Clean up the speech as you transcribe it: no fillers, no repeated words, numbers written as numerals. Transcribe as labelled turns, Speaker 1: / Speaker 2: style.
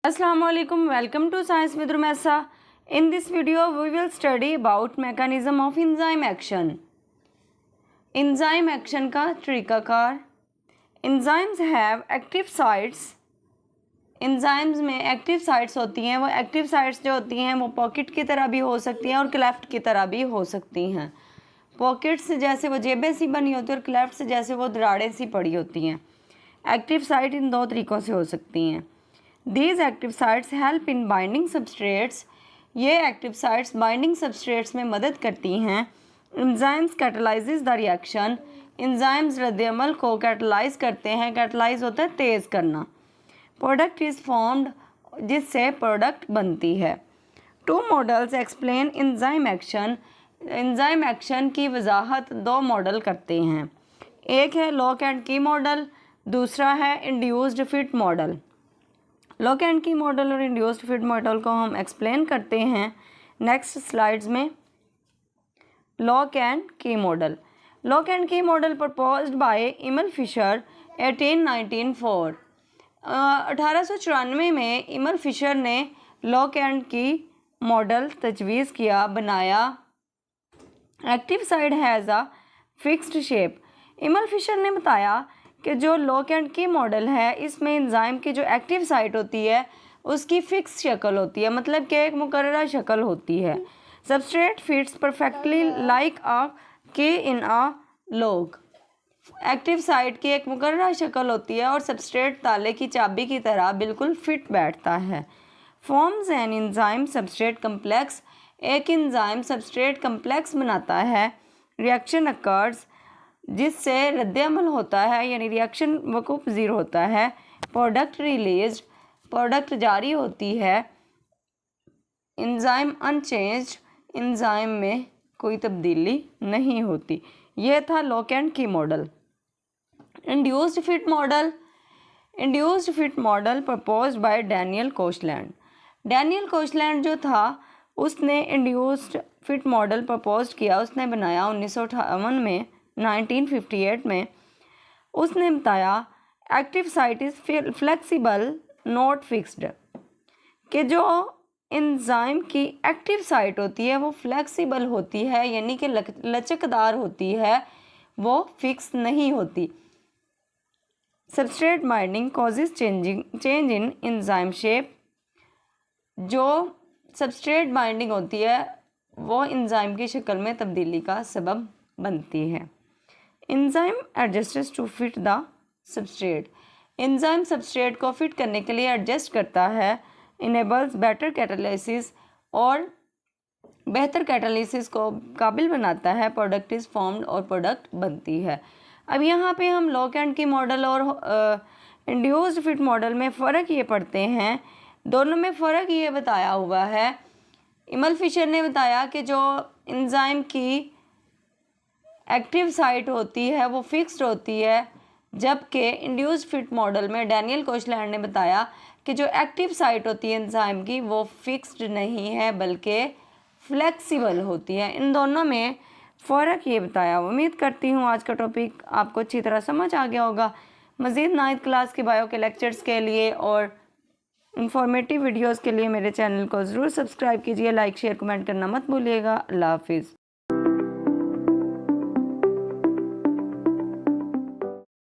Speaker 1: Assalamualaikum, welcome to Science with Rumessa. In this video, we will study about mechanism of enzyme action. Enzyme action का तरीकाकार. Enzymes have active sites. Enzymes में active sites होती हैं. वो active sites जो होती हैं वो पॉकेट की तरह भी हो सकती हैं और क्लेफ्ट की तरह भी हो सकती हैं. पॉकेट से जैसे वो जेबें सी बनी होती हैं और क्लेफ्ट से जैसे वो दराड़ें सी पड़ी होती हैं. एक्टिव साइट इन दो तरीक़ों से हो सकती हैं. These active sites help in binding substrates. ये एक्टिव साइट्स बाइंडिंग सबस्ट्रेट्स में मदद करती हैं. Enzymes catalyzes the reaction. Enzymes रद्द-ए-अमल को कैटलाइज करते हैं. कैटलाइज होता है तेज़ करना. Product is formed, जिससे प्रोडक्ट बनती है. Two models explain enzyme action. Enzyme action की वजाहत दो मॉडल करते हैं. एक है लॉक एंड की मॉडल, दूसरा है induced fit model. Lock and key model और इंड्यूस्ड फिट मॉडल को हम एक्सप्लेन करते हैं नेक्स्ट स्लाइड्स में. Lock and key model. Lock and key model proposed by Emil Fischer 1894. 1894 में इमल फिशर ने लॉक एंड की मॉडल तजवीज़ किया, बनाया. Active site has a fixed shape. Emil Fischer ने बताया कि जो लॉक एंड की मॉडल है इसमें एंजाइम की जो एक्टिव साइट होती है उसकी फ़िक्स शक्ल होती है, मतलब कि एक मुकर्ररा शक्ल होती है. सबस्ट्रेट फिट्स परफेक्टली लाइक अ की इन अ लॉक. एक्टिव साइट की एक मुकर्ररा शक्ल होती है और सबस्ट्रेट ताले की चाबी की तरह बिल्कुल फिट बैठता है. Forms an enzyme substrate complex. एक एंजाइम सबस्ट्रेट कम्प्लेक्स बनाता है. रिएक्शन अकर्स, जिससे रद्द-ए-अमल होता है, यानी रिएक्शन वकूफ़ पज़ीर होता है. प्रोडक्ट रिलीज्ड, प्रोडक्ट जारी होती है. एंजाइम अनचेंज्ड, एंजाइम में कोई तब्दीली नहीं होती. यह था lock and key model. Induced fit model. Induced fit model proposed bye Daniel Koshland. Daniel Koshland जो था उसने इंड्यूस्ड फिट मॉडल प्रपोज किया, उसने बनाया 1958 में. 1958 में उसने बताया active site is flexible not fixed, कि जो एंजाइम की एक्टिव साइट होती है वो फ्लेक्सिबल होती है, यानी कि लचकदार होती है, वो फिक्स नहीं होती. Substrate binding causes change in enzyme shape. जो सबस्ट्रेट बाइंडिंग होती है वो एंजाइम की शक्ल में तब्दीली का सबब बनती है. Enzyme adjusts to fit the substrate. Enzyme substrate को फिट करने के लिए एडजस्ट करता है. इनेबल्स बेटर कैटालिसिस, और बेहतर कैटालिसिस को काबिल बनाता है. प्रोडक्ट इज़ फॉर्म्ड, और प्रोडक्ट बनती है. अब यहाँ पे हम लॉक एंड की मॉडल और इंड्यूस्ड फिट मॉडल में फ़र्क ये पढ़ते हैं. दोनों में फ़र्क ये बताया हुआ है. इमल फिशर ने बताया कि जो एंजाइम की एक्टिव साइट होती है वो फिक्स्ड होती है, जबकि इंड्यूस्ड फिट मॉडल में डैनियल कोशलैंड ने बताया कि जो एक्टिव साइट होती है एंजाइम की वो फिक्स्ड नहीं है बल्कि फ्लेक्सिबल होती है. इन दोनों में फ़र्क ये बताया. उम्मीद करती हूँ आज का टॉपिक आपको अच्छी तरह समझ आ गया होगा. मज़ीद 9th क्लास के बायो के लेक्चर्स के लिए और इंफॉर्मेटिव वीडियोज़ के लिए मेरे चैनल को ज़रूर सब्सक्राइब कीजिए. लाइक शेयर कमेंट करना मत भूलिएगा. अल्लाह हाफिज़.